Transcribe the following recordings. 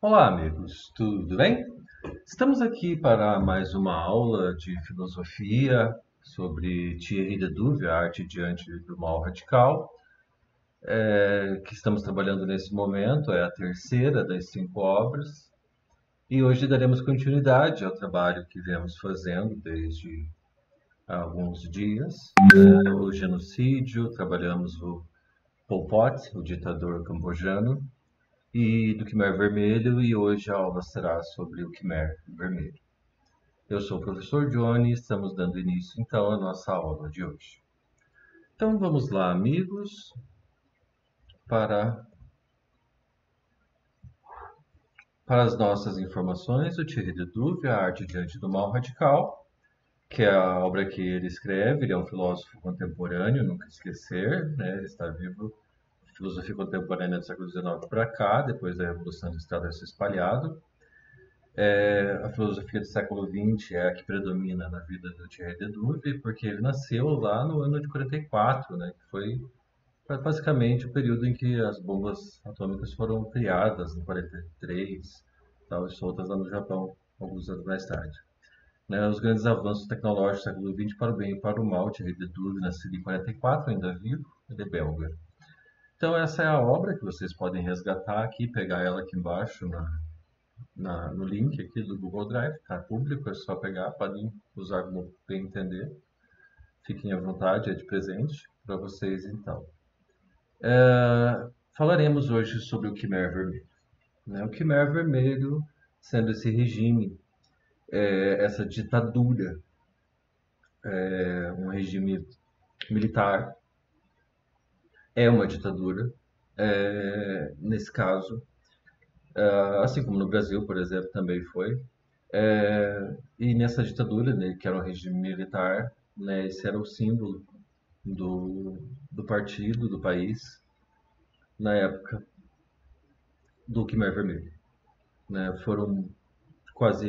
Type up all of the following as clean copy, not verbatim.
Olá, amigos, tudo bem? Estamos aqui para mais uma aula de filosofia sobre Thierry de Duve, a arte diante do mal radical, que estamos trabalhando nesse momento, é a terceira das cinco obras, e hoje daremos continuidade ao trabalho que viemos fazendo desde há alguns dias, o genocídio, trabalhamos o Pol Pot, o ditador cambojano, e do Khmer Vermelho, e hoje a aula será sobre o Khmer Vermelho. Eu sou o professor Johnny e estamos dando início então à nossa aula de hoje. Então vamos lá, amigos, para, para as nossas informações. O Thierry de Duve, A Arte Diante do Mal Radical, que é a obra que ele escreve. Ele é um filósofo contemporâneo, nunca esquecer, né? Ele está vivo, filosofia contemporânea do século XIX para cá, depois da Revolução Industrial ter se espalhado. A filosofia do século XX é a que predomina na vida do Thierry de Duve, porque ele nasceu lá no ano de 44, né, que foi basicamente o período em que as bombas atômicas foram criadas, em 43, tal, e soltas lá no Japão, alguns anos mais tarde. Né, os grandes avanços tecnológicos do século XX para o bem e para o mal. Thierry de Duve, nascido em 44, ainda vivo, ele é belga. Então essa é a obra que vocês podem resgatar aqui, pegar ela aqui embaixo no link aqui do Google Drive, tá público, é só pegar, podem usar como bem entender. Fiquem à vontade, é de presente para vocês então. Falaremos hoje sobre o Khmer Vermelho. Né? O Khmer Vermelho sendo esse regime, essa ditadura, um regime militar, é uma ditadura, nesse caso, assim como no Brasil, por exemplo, também foi. E nessa ditadura, né, que era um regime militar, né, esse era o símbolo do partido, do país, na época do Khmer Vermelho. Né? Foram quase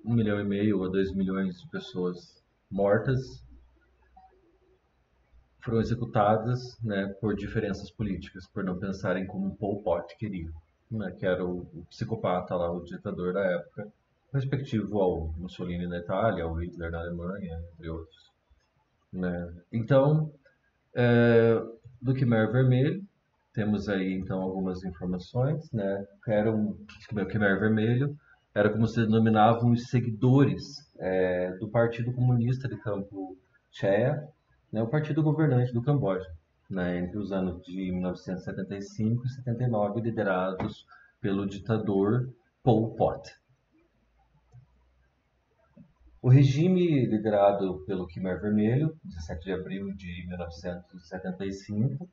1,5 milhão a 2 milhões de pessoas mortas, foram executadas, né, por diferenças políticas, por não pensarem como o Pol Pot queria, né, que era o psicopata lá, o ditador da época, respectivo ao Mussolini na Itália, ao Hitler na Alemanha, entre outros. Né? Então, do Khmer Vermelho, temos aí então algumas informações, né? O Khmer Vermelho era como se denominavam os seguidores do Partido Comunista de Kampuchea, né? O partido governante do Camboja, né? Entre os anos de 1975 e 79, liderados pelo ditador Pol Pot. O regime liderado pelo Khmer Vermelho, 17 de abril de 1975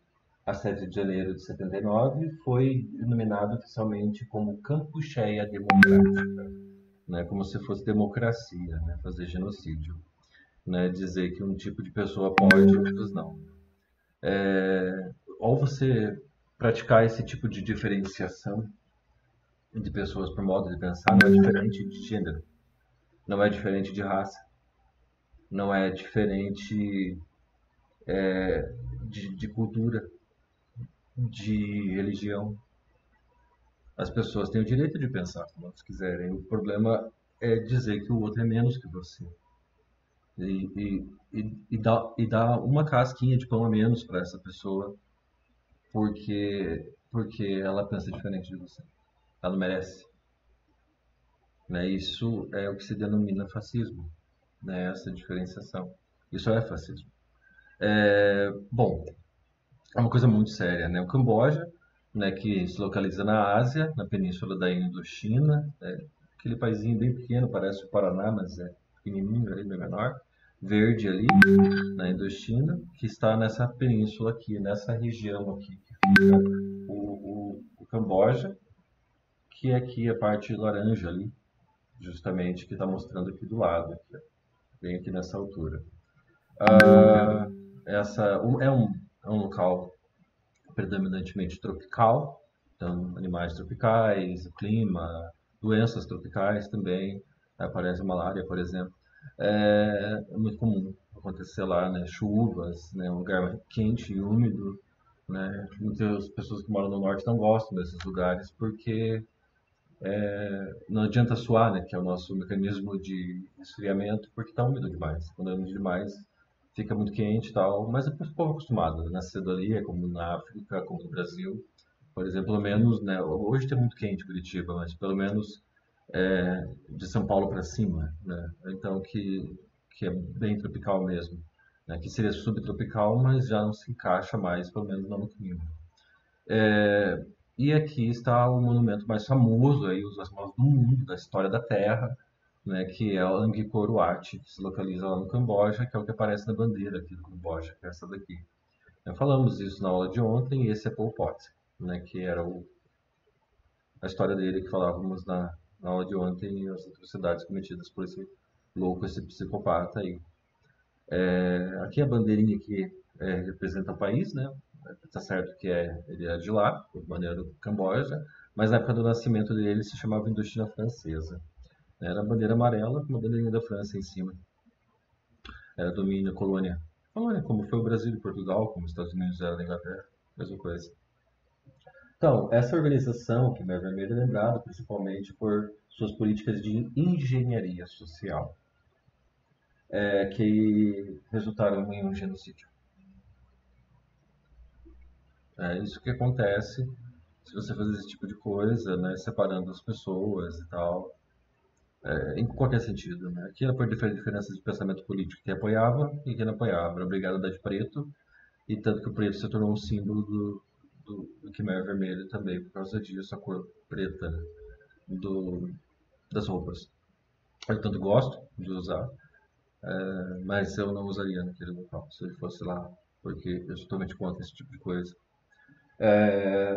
a 7 de janeiro de 79, foi denominado oficialmente como Kampucheia Democrática, né, como se fosse democracia, né, fazer genocídio, né, dizer que um tipo de pessoa pode, outros não. Ao você praticar esse tipo de diferenciação de pessoas por modo de pensar, não é diferente de gênero, não é diferente de raça, não é diferente de cultura, de religião. As pessoas têm o direito de pensar como elas quiserem. O problema é dizer que o outro é menos que você. E dar uma casquinha de pão a menos para essa pessoa porque ela pensa diferente de você. Ela não merece. Né? Isso é o que se denomina fascismo. Né? Essa diferenciação. Isso é fascismo. Bom, é uma coisa muito séria, né? O Camboja, né, que se localiza na Ásia, na península da Indochina, aquele paísinho bem pequeno, parece o Paraná, mas é pequenininho, ali, bem menor, verde ali, na Indochina, que está nessa península aqui, nessa região aqui, que fica o Camboja, que é aqui a parte laranja ali, justamente, que está mostrando aqui do lado, aqui, bem aqui nessa altura. Ah, é um local predominantemente tropical, então animais tropicais, o clima, doenças tropicais também, aparece malária, por exemplo. É muito comum acontecer lá, né, chuvas, né, um lugar quente e úmido, né. Muitas pessoas que moram no norte não gostam desses lugares porque Não adianta suar, né, que é o nosso mecanismo de esfriamento, porque está úmido demais. Quando é úmido demais, fica muito quente e tal, mas é o povo acostumado, né? Nascendo ali, é como na África, como no Brasil. Por exemplo, pelo menos, né, hoje está muito quente Curitiba, mas pelo menos de São Paulo para cima, né? Então que é bem tropical mesmo, né? Que seria subtropical, mas já não se encaixa mais, pelo menos não no clima. É, e aqui está o monumento mais famoso, aí, os mais famosos do mundo, da história da Terra, né, que é o Angkor Wat, que se localiza lá no Camboja, que é o que aparece na bandeira aqui do Camboja, que é essa daqui. Falamos isso na aula de ontem, e esse é Pol Pot, né, que era a história dele que falávamos na aula de ontem e as atrocidades cometidas por esse louco, esse psicopata aí. Aqui a bandeirinha que representa o país, né? Tá certo que ele é de lá, de maneira do Camboja, mas na época do nascimento dele ele se chamava Indochina Francesa. Era a bandeira amarela com uma bandeirinha da França em cima. Era domínio, colônia. Colônia, como foi o Brasil e Portugal, como os Estados Unidos era da Inglaterra, mesma coisa. Então, essa organização, que é Vermelho, é lembrada principalmente por suas políticas de engenharia social, que resultaram em um genocídio. É isso que acontece se você fazer esse tipo de coisa, né, separando as pessoas e tal, em qualquer sentido, né? Aqui era por diferença de pensamento político, que apoiava e quem não apoiava, era obrigado a dar de preto, e tanto que o preto se tornou um símbolo do Khmer Vermelho também, por causa disso, a cor preta do, das roupas. Eu tanto gosto de usar, mas eu não usaria naquele local, se ele fosse lá, porque eu sou totalmente contra esse tipo de coisa.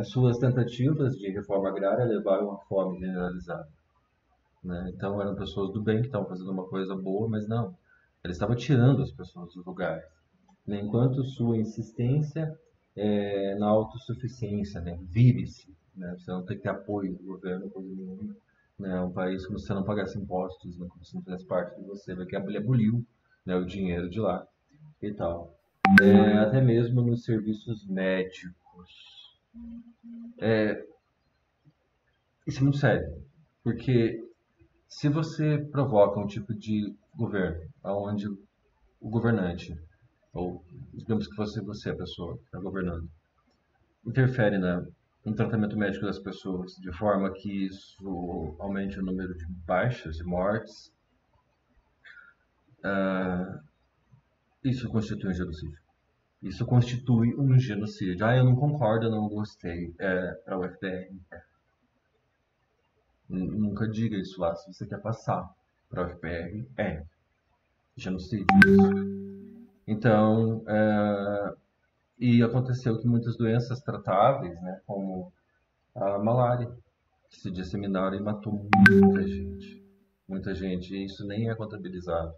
Suas tentativas de reforma agrária levaram a fome generalizada, né? Então eram pessoas do bem que estavam fazendo uma coisa boa, mas não, eles estavam tirando as pessoas dos lugares, né? Enquanto sua insistência na autossuficiência, né? Vire-se, né? Você não tem que ter apoio do governo, coisa nenhuma, né? É um país que você não pagasse impostos, né? Como se não fizesse parte de você, vai que ele aboliu, né, o dinheiro de lá e tal. Até mesmo nos serviços médicos. Isso é muito sério, porque se você provoca um tipo de governo onde o governante, ou digamos que você é a pessoa que está governando, interfere no tratamento médico das pessoas de forma que isso aumente o número de baixas, de mortes, isso constitui um genocídio. Isso constitui um genocídio. Ah, eu não concordo, eu não gostei. Para o FDR. Nunca diga isso lá se você quer passar. Para o FPR genocídio. Então, e aconteceu que muitas doenças tratáveis, né, como a malária, que se disseminaram e matou muita gente. Muita gente. E isso nem é contabilizado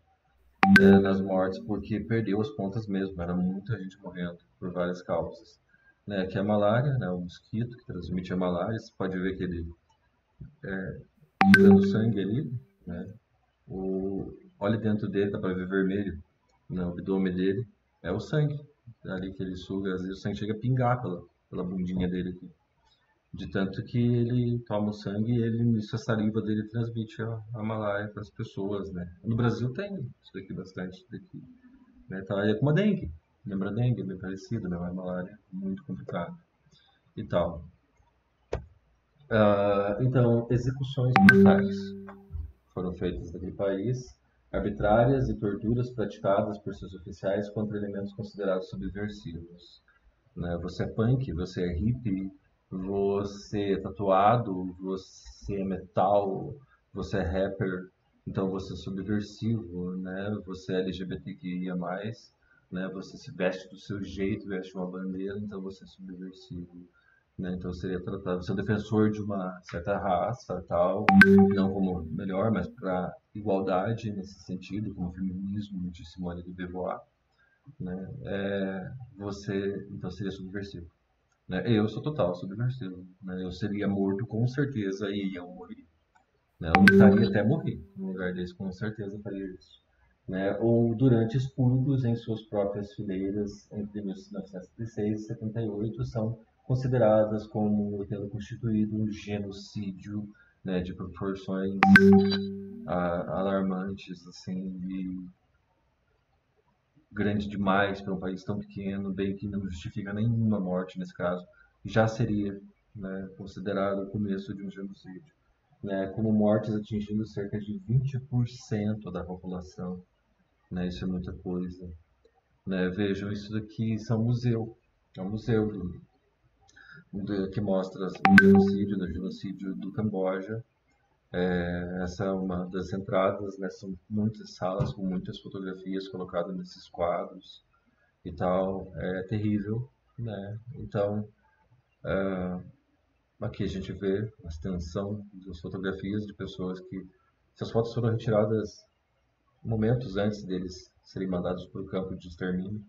nas mortes, porque perdeu as contas mesmo. Era muita gente morrendo por várias causas. Né, que é a malária, né, o mosquito que transmite a malária. Você pode ver que ele suga no sangue ali, né? Olha dentro dele, dá para ver vermelho no abdômen dele. É o sangue ali que ele suga. Às vezes o sangue chega a pingar pela bundinha dele aqui. De tanto que ele toma o sangue e nisso a saliva dele transmite a malária para as pessoas, né? No Brasil tem isso daqui bastante, isso daqui, né? Tá, é como a dengue. Lembra a dengue? É bem parecido, né? Mas a malária é muito complicado e tal. Então, execuções brutais foram feitas naquele país, arbitrárias e torturas praticadas por seus oficiais contra elementos considerados subversivos, né? Você é punk, você é hippie, você é tatuado, você é metal, você é rapper, então você é subversivo, né? Você é LGBTQIA+, né? Você se veste do seu jeito, veste uma bandeira, então você é subversivo. Né? Então seria tratado, ser defensor de uma certa raça, tal, não como melhor, mas para igualdade nesse sentido, como o feminismo de Simone de Beauvoir, né? Você então seria subversivo. Né? Eu sou total subversivo. Né? Eu seria morto com certeza e eu morrer. Né? Eu lutaria até morrer. No lugar desse, com certeza faria isso. Né? Ou durante expurgos em suas próprias fileiras entre 1976 e 78 são consideradas como tendo constituído um genocídio, né, de proporções alarmantes, assim, e grande demais para um país tão pequeno, bem que não justifica nenhuma morte nesse caso, já seria, né, considerado o começo de um genocídio, né, como mortes atingindo cerca de 20% da população, né, isso é muita coisa, né, vejam, isso daqui são museu, é um museu que mostra o genocídio do Camboja. Essa é uma das entradas, né, são muitas salas com muitas fotografias colocadas nesses quadros e tal, é terrível, né? Então, aqui a gente vê a extensão das fotografias de pessoas que essas fotos foram retiradas momentos antes deles serem mandados para o campo de extermínio,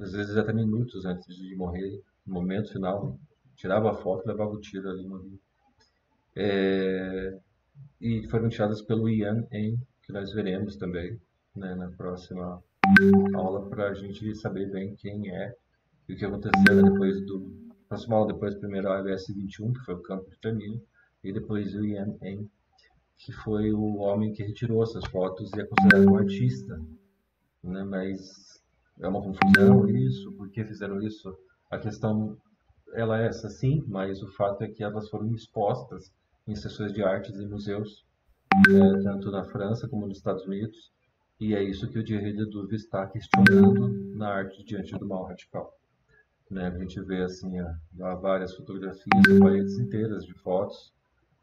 às vezes até minutos antes de morrer, no momento final, tirava a foto e levava o tiro ali no rio. E foram tiradas pelo Ian Em, que nós veremos também, né, na próxima aula, para a gente saber bem quem é e o que aconteceu, né, depois do. Próxima aula, depois primeiro a ABS 21, que foi o campo de extermínio, e depois o Ian Em, que foi o homem que retirou essas fotos e é considerado um artista, né, mas é uma confusão isso, por que fizeram isso? A questão ela é essa sim, mas o fato é que elas foram expostas em sessões de artes e museus, tanto na França como nos Estados Unidos, e é isso que o Thierry Ledoux está questionando na arte diante do mal radical. Né? A gente vê assim, há várias fotografias, paredes inteiras de fotos,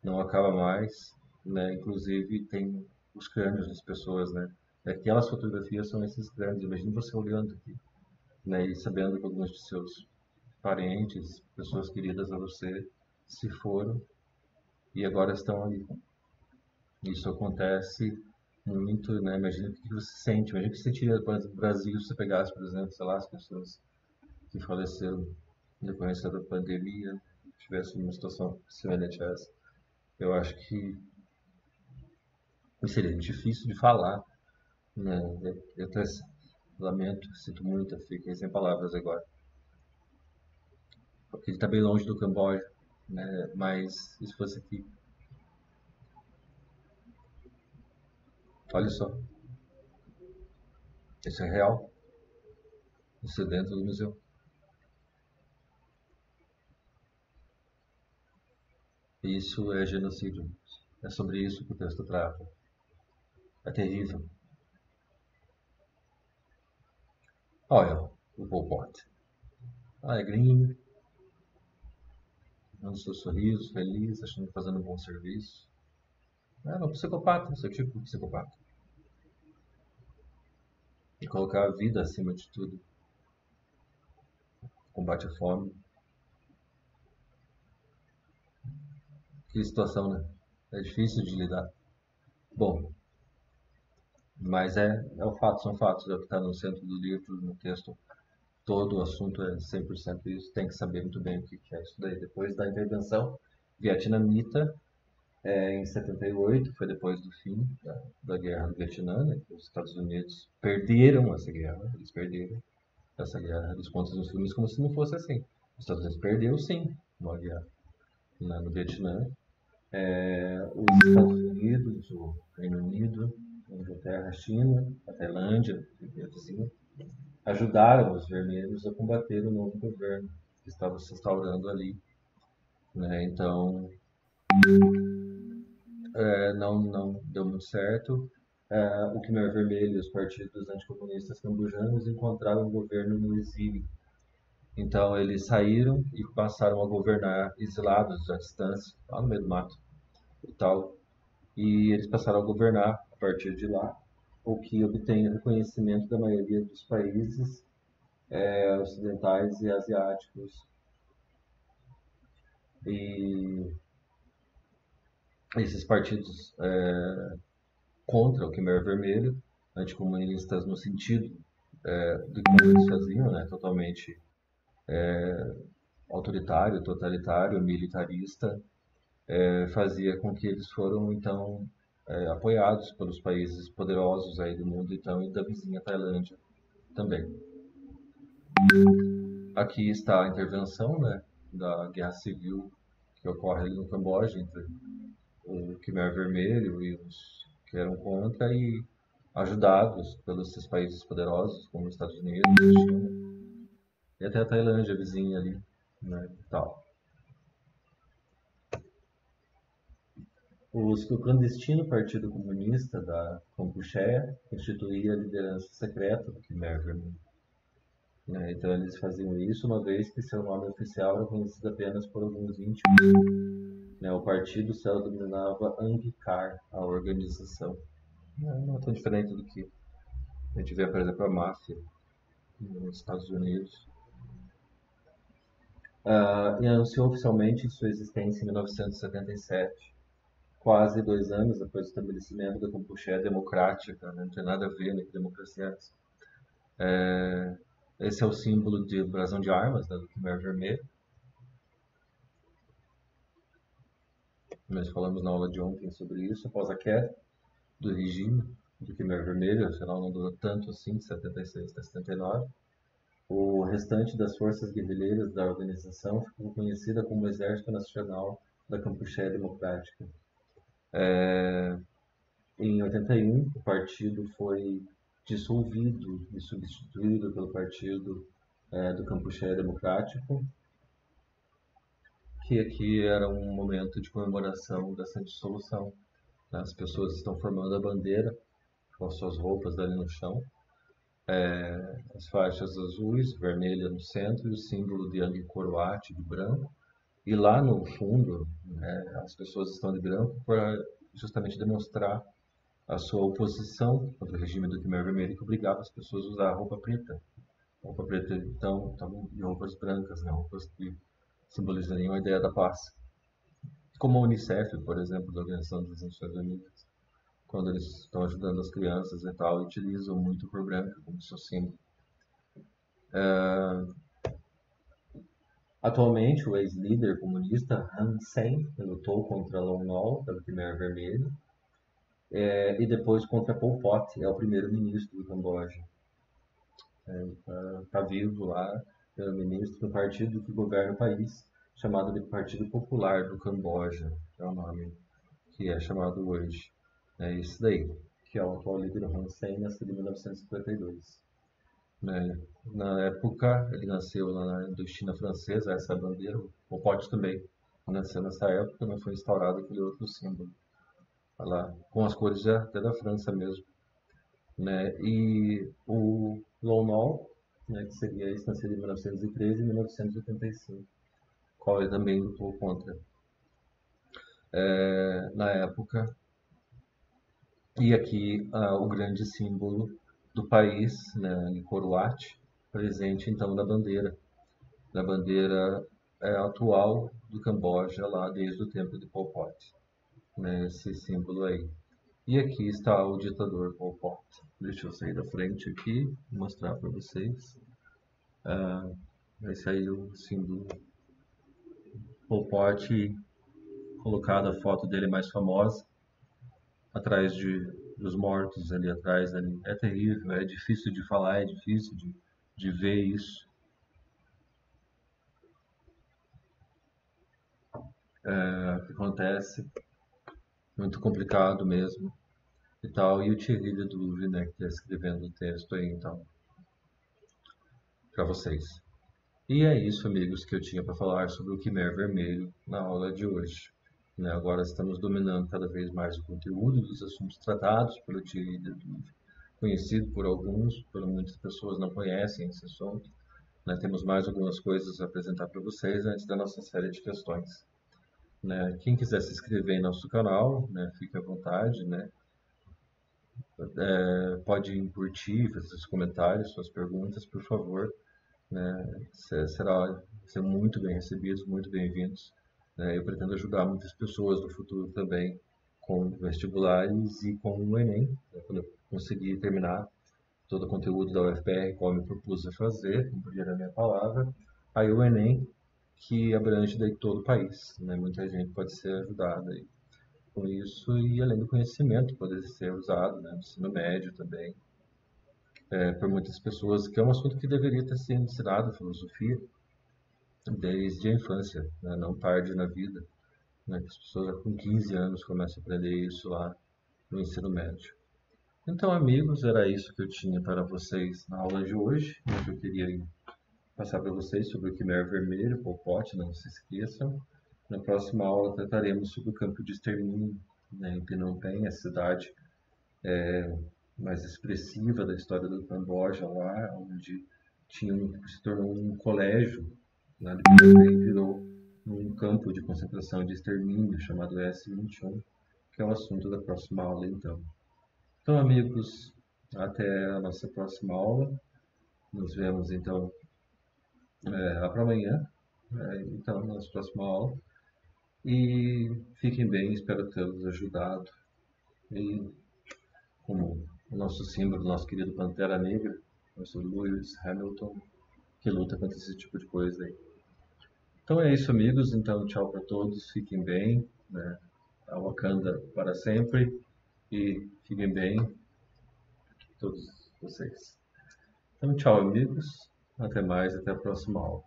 não acaba mais, né? Inclusive tem os crânios das pessoas, né? Aquelas fotografias são esses crânios. Imagine você olhando aqui, né? E sabendo que alguns de seus parentes, pessoas queridas a você, se foram e agora estão ali. Isso acontece muito, né? Imagina o que você sente, imagina o que você sentiria no Brasil se você pegasse, por exemplo, sei lá, as pessoas que faleceram em decorrência da pandemia, tivesse numa situação semelhante a essa. Eu acho que seria difícil de falar, né? Eu até lamento, sinto muito, fiquei sem palavras agora. Porque ele está bem longe do Camboja, né? Mas e se fosse aqui? Olha só, isso é real, isso é dentro do museu. Isso é genocídio. É sobre isso que o texto trata. É terrível. Olha, o Pol Pot. Alegrinho, dando seu sorriso, feliz, achando que fazendo um bom serviço. É um psicopata, seu tipo de psicopata. E colocar a vida acima de tudo. Combate à fome. Que situação, né? É difícil de lidar. Bom, mas é o fato, são fatos. É o que está no centro do livro, no texto. Todo o assunto é 100% isso. Tem que saber muito bem o que é isso daí. Depois da intervenção vietnamita, em 78, foi depois do fim da guerra do Vietnã, né? Os Estados Unidos perderam essa guerra. Eles perderam essa guerra. Eles contam nos filmes como se não fosse assim. Os Estados Unidos perdeu, sim, uma guerra, né, no Vietnã. Os Estados Unidos, o Reino Unido, a Inglaterra, a China, a Tailândia, a vizinha, ajudaram os vermelhos a combater o novo governo que estava se instaurando ali, né? Então, não deu muito certo. O Khmer Vermelho e os partidos anticomunistas cambojanos encontraram o governo no exílio. Então, eles saíram e passaram a governar exilados à distância, lá no meio do mato e tal. E eles passaram a governar a partir de lá, o que obtém o reconhecimento da maioria dos países ocidentais e asiáticos. E esses partidos contra o Khmer Vermelho, anticomunistas no sentido do que eles faziam, né, totalmente autoritário, totalitário, militarista, fazia com que eles foram então apoiados pelos países poderosos aí do mundo então e da vizinha Tailândia também. Aqui está a intervenção, né, da Guerra Civil que ocorre ali no Camboja entre o Khmer Vermelho e os que eram contra e ajudados pelos esses países poderosos como os Estados Unidos, a China e até a Tailândia vizinha ali, né, e tal. O clandestino Partido Comunista da Kampucheia constituía a liderança secreta do Khmer Vermelho, né? Então eles faziam isso uma vez que seu nome oficial era conhecido apenas por alguns íntimos, né? O partido se autodenominava Angkar, a organização. Não é tão diferente do que a gente vê, por exemplo, a máfia nos Estados Unidos. E anunciou oficialmente sua existência em 1977, quase 2 anos depois do estabelecimento da Kampucheia Democrática, né? Não tem nada a ver, né, com democracia antes. Esse é o símbolo de brasão de armas, né, do Khmer Vermelho. Nós falamos na aula de ontem sobre isso, após a queda do regime do Khmer Vermelho, afinal não durou tanto assim, de 76 até 79. O restante das forças guerrilheiras da organização ficou conhecida como Exército Nacional da Kampucheia Democrática. Em 81, o partido foi dissolvido e substituído pelo Partido do Kampucheia Democrático, que aqui era um momento de comemoração dessa dissolução. As pessoas estão formando a bandeira com as suas roupas ali no chão, as faixas azuis, vermelha no centro e o símbolo de Angkor Wat de branco. E lá no fundo, né, as pessoas estão de branco para justamente demonstrar a sua oposição contra o regime do Khmer Vermelho, que obrigava as pessoas a usar roupa preta. Roupa preta, então, e roupas brancas, né, roupas que simbolizariam a ideia da paz. Como a Unicef, por exemplo, da Organização das Nações Unidas, quando eles estão ajudando as crianças e tal, utilizam muito a cor branca como seu símbolo. Atualmente, o ex-líder comunista Han Sen lutou contra Lon Nol, pelo Khmer Vermelho, e depois contra Pol Pot, é o primeiro-ministro do Camboja. Está vivo lá, primeiro-ministro do partido que governa o país, chamado de Partido Popular do Camboja, é o nome que é chamado hoje. É isso daí, que é o atual líder Han Sen, nascido em 1952. Né? Na época, ele nasceu lá na Indochina Francesa, essa é a bandeira. O Pol Pot também nasceu nessa época, mas foi instaurado aquele outro símbolo, lá, com as cores até da França mesmo. Né? E o Lon Nol, né, que seria esse, nascido em 1913 e 1985, qual ele também lutou contra. Na época, e aqui o grande símbolo do país, né, Angkor Wat, presente então na bandeira atual do Camboja, lá desde o tempo de Pol Pot, né, esse símbolo aí. E aqui está o ditador Pol Pot. Deixa eu sair da frente aqui e mostrar para vocês. Esse aí é o símbolo Pol Pot, colocado a foto dele mais famosa, atrás dos mortos ali atrás. Ali. É terrível, é difícil de falar, é difícil de ver isso. O que acontece, muito complicado mesmo e tal. E o Thierry Ledouve, né, que está escrevendo o texto aí, então, para vocês. E é isso, amigos, que eu tinha para falar sobre o Khmer Vermelho na aula de hoje. Né, agora estamos dominando cada vez mais o conteúdo dos assuntos tratados pelo Thierry Ledouve, conhecido por alguns, por muitas pessoas não conhecem esse assunto. Né, temos mais algumas coisas a apresentar para vocês antes da nossa série de questões. Né, quem quiser se inscrever em nosso canal, né, fique à vontade, né, pode curtir, fazer seus comentários, suas perguntas, por favor. Né, será ser muito bem recebidos, muito bem-vindos. Né, eu pretendo ajudar muitas pessoas no futuro também com vestibulares e com o Enem, né, quando eu conseguir terminar todo o conteúdo da UFPR, qual eu me propus a fazer, cumprir a minha palavra, aí o Enem, que abrange daí todo o país. Né, muita gente pode ser ajudada aí com isso e além do conhecimento poder ser usado, né, no ensino médio também, por muitas pessoas, que é um assunto que deveria ter sido ensinado, filosofia, desde a infância, né, não tarde na vida. né, que as pessoas já com 15 anos começam a aprender isso lá no ensino médio. Então, amigos, era isso que eu tinha para vocês na aula de hoje, né, que eu queria passar para vocês sobre o Quimer Vermelho, Pol Pot, não se esqueçam. Na próxima aula trataremos sobre o campo de extermínio, né, em Phnom Penh, a cidade mais expressiva da história do Camboja, lá onde se tornou um colégio, né, depois virou um campo de concentração de extermínio chamado S-21, que é o assunto da próxima aula, então. Então, amigos, até a nossa próxima aula. Nos vemos, então, para amanhã, então, na nossa próxima aula. E fiquem bem, espero tê-los ajudado. E como o nosso símbolo, nosso querido Pantera Negra, nosso Lewis Hamilton, que luta contra esse tipo de coisa aí. Então é isso, amigos. Então, tchau para todos. Fiquem bem, né? A Wakanda para sempre. E fiquem bem, todos vocês. Então, tchau, amigos. Até mais, até a próxima aula.